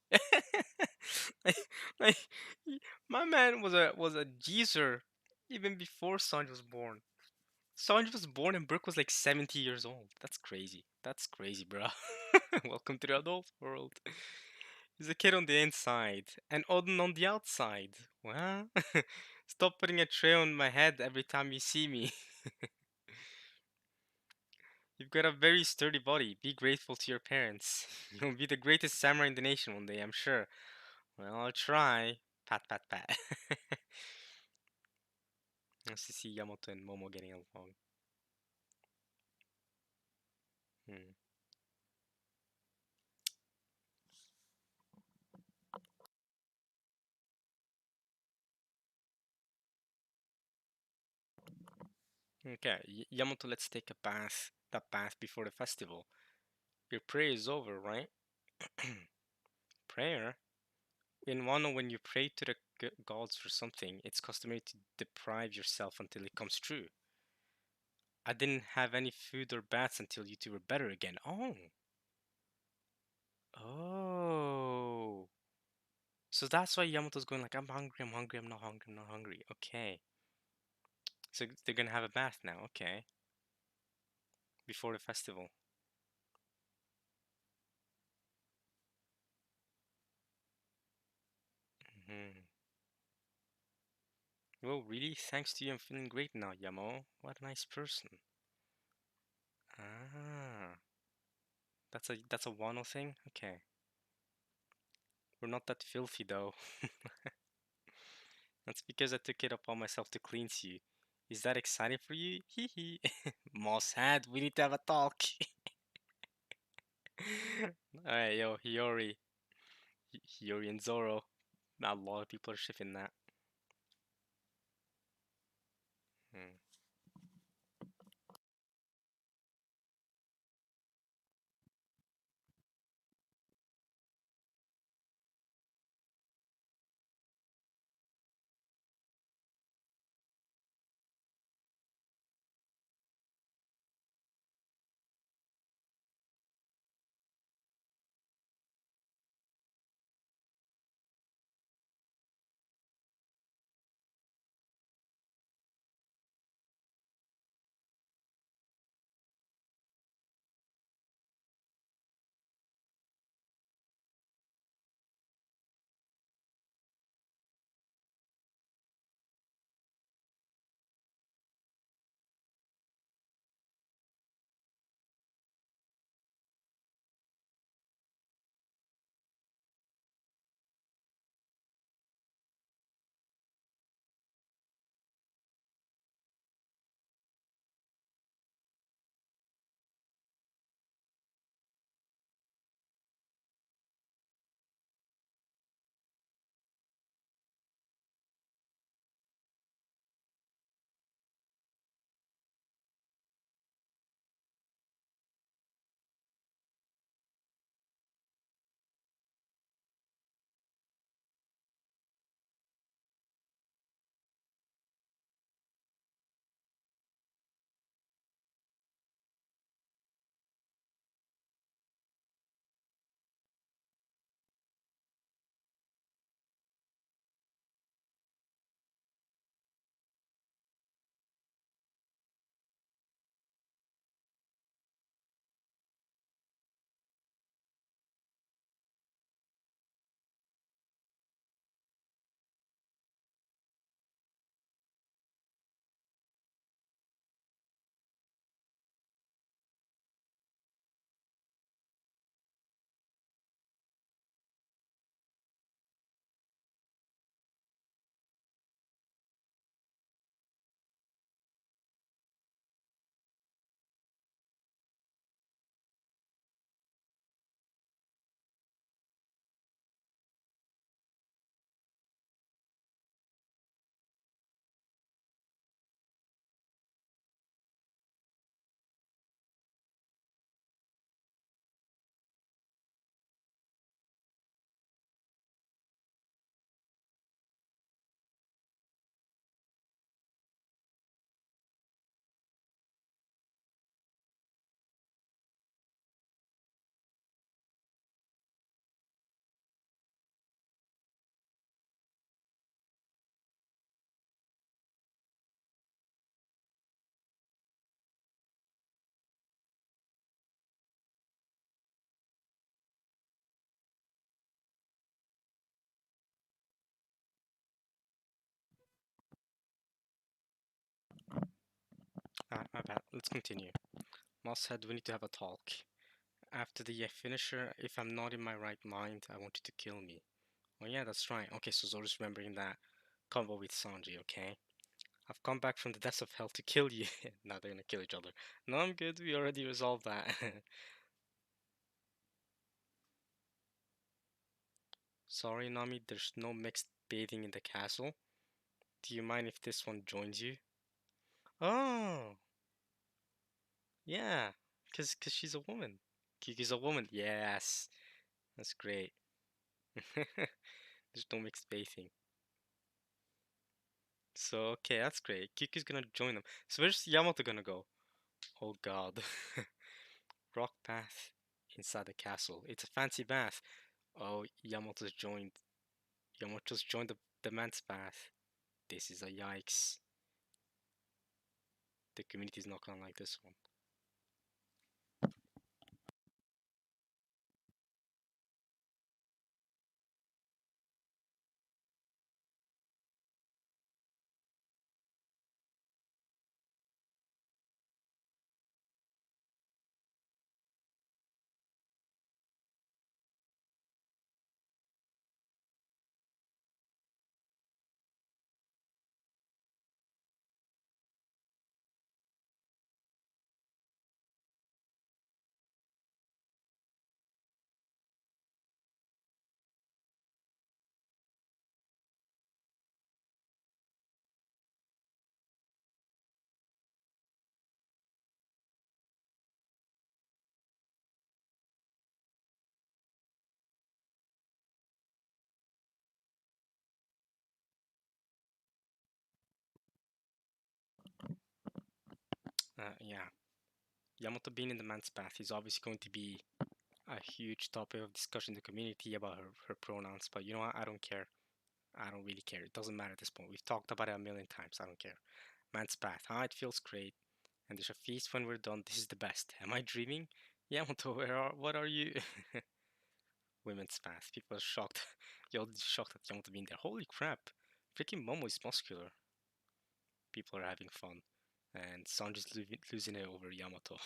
like, like my man was a geezer even before Sanji was born. Sanji was born and Brooke was like 70 years old. That's crazy. That's crazy, bro. Welcome to the adult world. He's a kid on the inside and Odin on the outside. What? Stop putting a tray on my head every time you see me. You've got a very sturdy body. Be grateful to your parents. You'll be the greatest samurai in the nation one day, I'm sure. Well, I'll try. Pat, pat, pat. Nice to see Yamato and Momo getting along. Hmm. Okay, Yamato, let's take a bath. That bath before the festival. Your prayer is over, right? Prayer? In Wano, when you pray to the gods for something, it's customary to deprive yourself until it comes true. I didn't have any food or baths until you two were better again. Oh. Oh. So that's why Yamato's going like, I'm hungry, I'm hungry, I'm not hungry, I'm not hungry. Okay. So they're gonna have a bath now, okay. Before the festival. Hmm. Well, really, thanks to you, I'm feeling great now, Yamo. What a nice person. Ah, that's a Wano thing? Okay. We're not that filthy though. That's because I took it upon myself to cleanse you. Is that exciting for you? Hee hee. Moss Head, we need to have a talk. Alright, yo, Hiyori. Hiyori and Zoro. A lot of people are shipping that. Hmm. Ah, my bad. Let's continue. Moss said we need to have a talk. After the finisher, if I'm not in my right mind, I want you to kill me. Oh yeah, that's right. Okay, so Zoro's remembering that combo with Sanji, okay? I've come back from the depths of hell to kill you. Now they're gonna kill each other. No, I'm good. We already resolved that. Sorry, Nami, there's no mixed bathing in the castle. Do you mind if this one joins you? Oh, yeah. Cause she's a woman. Kiki's a woman. Yes. That's great. There's no mixed bathing. So, okay, that's great. Kiki's gonna join them. So where's Yamato gonna go? Oh God. Rock bath inside the castle. It's a fancy bath. Oh, Yamato's joined the men's bath. This is a yikes. The community's not gonna like this one. Yeah. Yamato being in the men's bath is obviously going to be a huge topic of discussion in the community about her pronouns, but you know what? I don't care. I don't really care. It doesn't matter at this point. We've talked about it a million times. I don't care. Man's bath. It feels great. And there's a feast when we're done. This is the best. Am I dreaming? Yamato, what are you? Women's bath. People are shocked. You're shocked at Yamato being there. Holy crap. Freaking Momo is muscular. People are having fun. And Sanji's losing it over Yamato.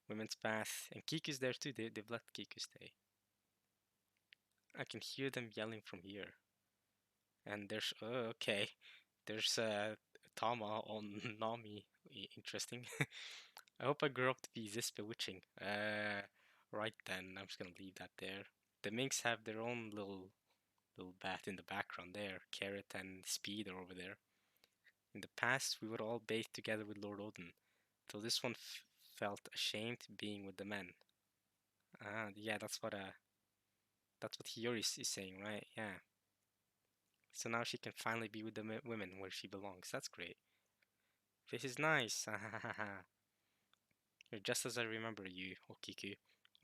Women's bath. And Kiku's there too. They've let Kiku stay. I can hear them yelling from here. And there's okay. There's Tama on Nami. Interesting. I hope I grow up to be this bewitching. Right then, I'm just gonna leave that there. The Minks have their own little bath in the background there. Carrot and Speed are over there. In the past, we would all bathe together with Lord Odin, though this one felt ashamed being with the men. Yeah, that's what Hiyori is saying, right? Yeah. So now she can finally be with the women where she belongs. That's great. This is nice. You're just as I remember you, Okiku.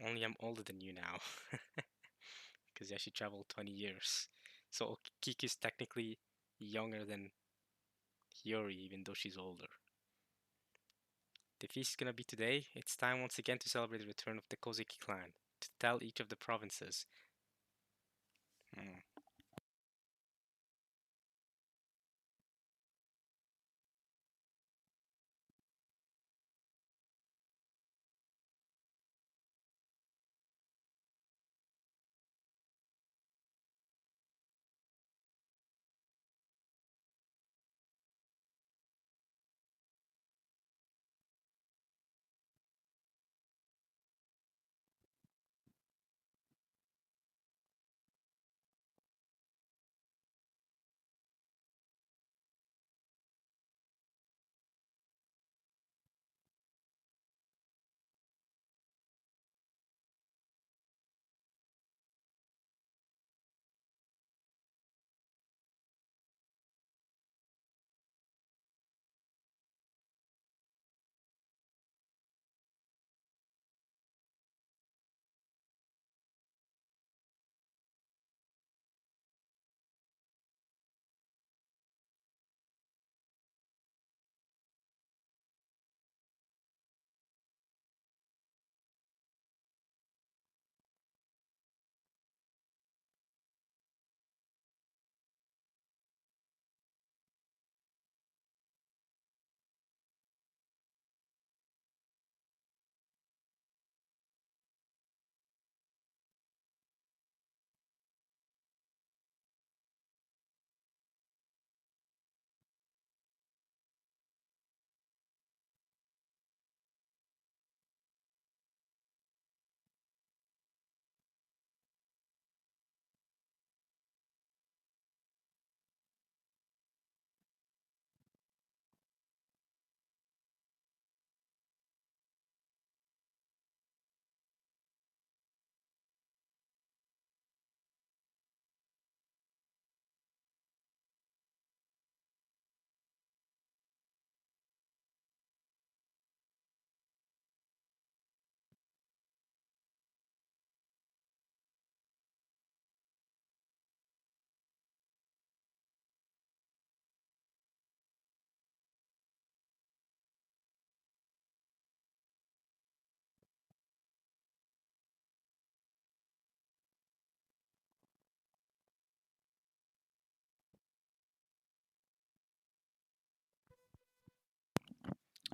Only I'm older than you now. Because yeah, she traveled 20 years. So Okiku's technically younger than Hiyori, even though she's older. The feast is gonna be today. It's time once again to celebrate the return of the Kozeki clan, to tell each of the provinces. Hmm.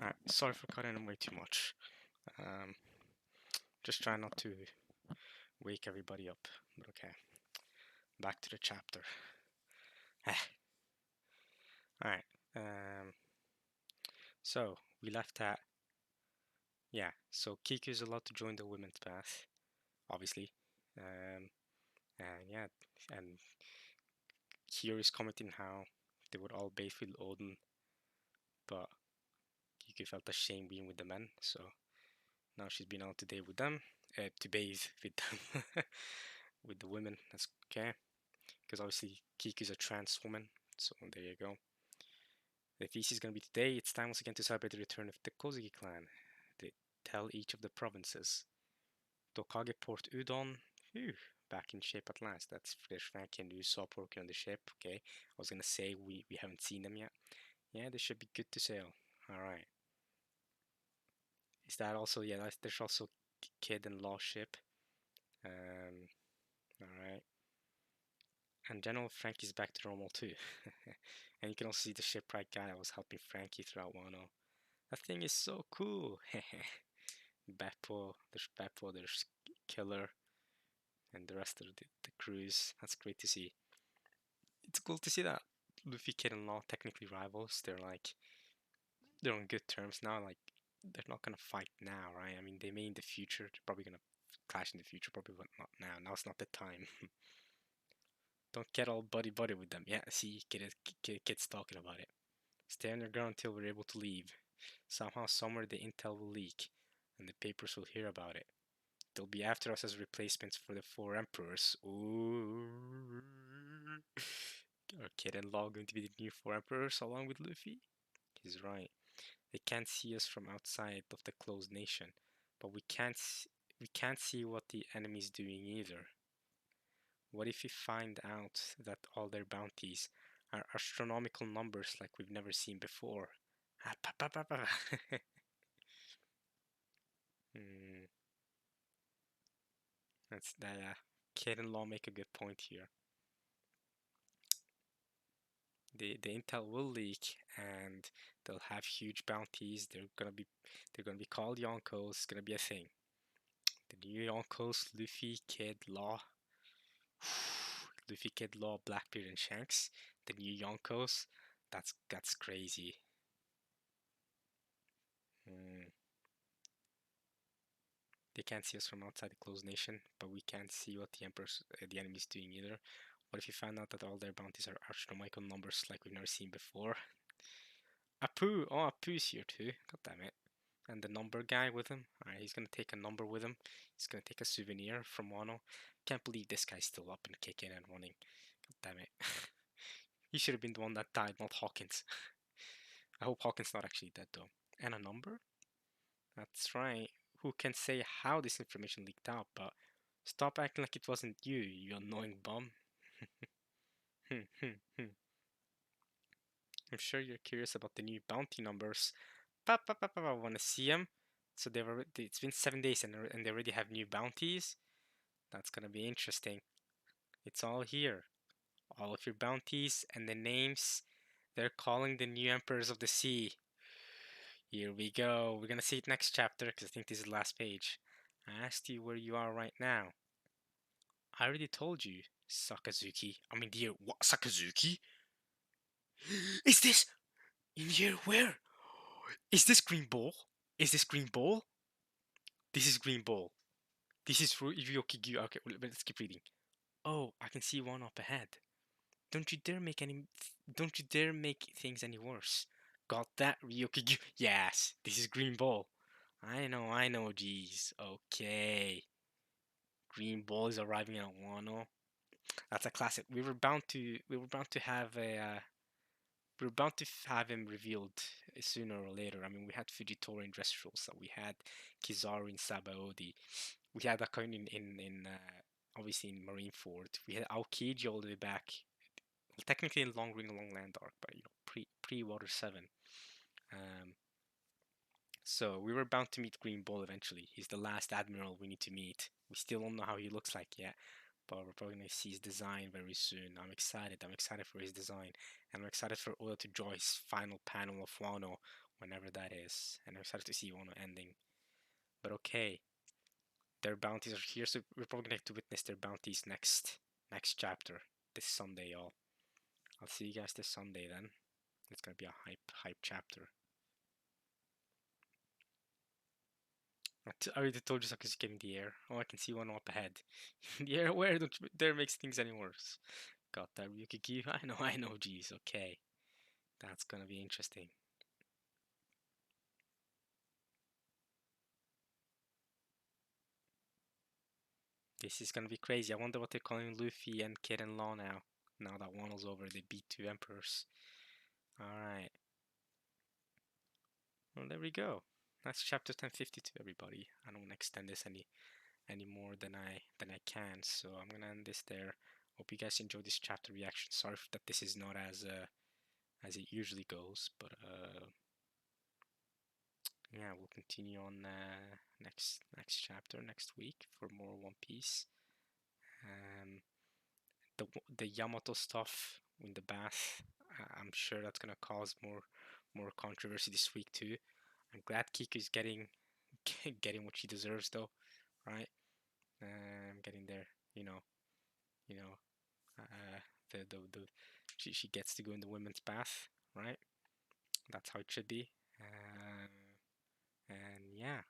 Alright, sorry for cutting way too much. Just try not to wake everybody up. But okay, back to the chapter. Alright, so we left at, yeah, so Kiku is allowed to join the women's path, obviously. And yeah, and here is commenting how they would all bathe with Odin, but Kiku felt ashamed being with the men, so now she's been out today with them, to bathe with them, with the women. That's okay, because obviously Kiku's a trans woman, so there you go. The feast is gonna be today. It's time once again to celebrate the return of the Kozuki clan. They tell each of the provinces. Tokage Port Udon, phew, back in shape at last. That's Fresh Frankie and Usopp working on the ship. Okay, I was gonna say we haven't seen them yet. Yeah, they should be good to sail. All right. Is that also, yeah? There's also Kid and Law ship. All right. And General Frankie's back to normal too. And you can also see the shipwright guy that was helping Frankie throughout Wano. That thing is so cool. Beppo, there's Killer, and the rest of the crews. That's great to see. It's cool to see that Luffy, Kid, and Law technically rivals. They're on good terms now. Like, they're not gonna fight now, right? I mean, they may in the future. They're probably gonna clash in the future, probably, but not now. Now's not the time. Don't get all buddy with them. Yeah, see, Kid's talking about it. Stay on your ground until we're able to leave. Somehow, somewhere, the intel will leak, and the papers will hear about it. They'll be after us as replacements for the 4 emperors. Ooh. Are Kid and Law going to be the new 4 emperors along with Luffy? He's right. They can't see us from outside of the closed nation, but we can't see what the enemy's doing either. What if we find out that all their bounties are astronomical numbers like we've never seen before? That's that. Kid and Law make a good point here. The intel will leak, and they'll have huge bounties. They're gonna be called Yonkos. It's gonna be a thing. The new Yonkos, Luffy, Kid, Law. Luffy, Kid, Law, Blackbeard, and Shanks. The new Yonkos. That's crazy. They can't see us from outside the closed nation, but we can't see what the enemy's doing either. What if you find out that all their bounties are astronomical numbers like we've never seen before? Apu! Oh, Apu's here too. God damn it. And the number guy with him. Alright, he's gonna take a number with him. He's gonna take a souvenir from Wano. Can't believe this guy's still up and kicking and running. God damn it. He should have been the one that died, not Hawkins. I hope Hawkins not actually dead though. And a number? That's right. Who can say how this information leaked out, but stop acting like it wasn't you, you annoying bum. I'm sure you're curious about the new bounty numbers. I wanna see them. So it's been 7 days and they already have new bounties. That's gonna be interesting. It's all here. All of your bounties and the names. They're calling the new emperors of the sea. Here we go. We're gonna see it next chapter because I think this is the last page. I asked you where you are right now. I already told you, Sakazuki. I mean, dear, what? Sakazuki? Is this in here? Where? Is this Green Ball? Is this Green Ball? This is Green Ball. This is for Ryokigyu. Okay, let's keep reading. Oh, I can see one up ahead. Don't you dare make things any worse. Got that, Ryokigyu? Yes, this is Green Ball. I know, geez. Okay. Green Ball is arriving at Wano. That's a classic. We were bound to have him revealed sooner or later. I mean, we had Fujitora in Dressrosa, we had Kizaru in Sabaody, we had Akane in obviously in Marineford, we had Aokiji all the way back, well, technically in Long Ring Long Land arc, but you know, pre Water 7. So we were bound to meet Green Ball eventually. He's the last admiral we need to meet. We still don't know how he looks like yet, but we're probably going to see his design very soon. I'm excited for his design, and I'm excited for Oda to draw his final panel of Wano whenever that is. And I'm excited to see Wano ending. But okay, their bounties are here, so we're probably gonna have to witness their bounties next chapter this Sunday, y'all. I'll see you guys this Sunday then. It's gonna be a hype chapter. I already told you so because you came in the air. Oh, I can see one up ahead. In the air, where? Don't you dare makes things any worse. Got that Ryukyu. I know, geez, okay. That's gonna be interesting. This is gonna be crazy. I wonder what they're calling Luffy and Kid and Law now. Now that Wano's over, they beat two emperors. Alright. Well, there we go. That's chapter 1052, everybody. I don't want to extend this any more than I can, so I'm gonna end this there. Hope you guys enjoyed this chapter reaction. Sorry that this is not as it usually goes, but yeah, we'll continue on next chapter next week for more One Piece. Um, the Yamato stuff in the bath, I'm sure that's gonna cause more controversy this week too. I'm glad Kiku's getting getting what she deserves though, right? Getting there, you know, uh, the she gets to go in the women's bath, right? That's how it should be. And yeah,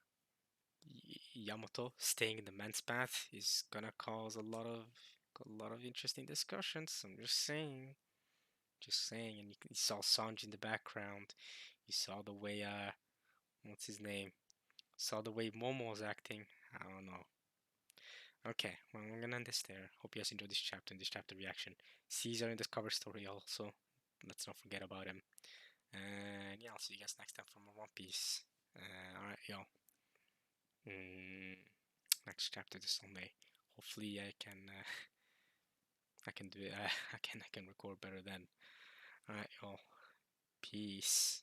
Yamato staying in the men's bath is gonna cause a lot of interesting discussions. I'm just saying. And you saw Sanji in the background. You saw the way what's his name? Saw the way Momo was acting. I don't know. Okay, well, I'm gonna end this there. Hope you guys enjoyed this chapter and this chapter reaction. Caesar in this cover story also. Let's not forget about him. And yeah, I'll see you guys next time for more One Piece. Alright, y'all. Next chapter this Sunday. Hopefully, I can do it. I can record better then. Alright, y'all. Peace.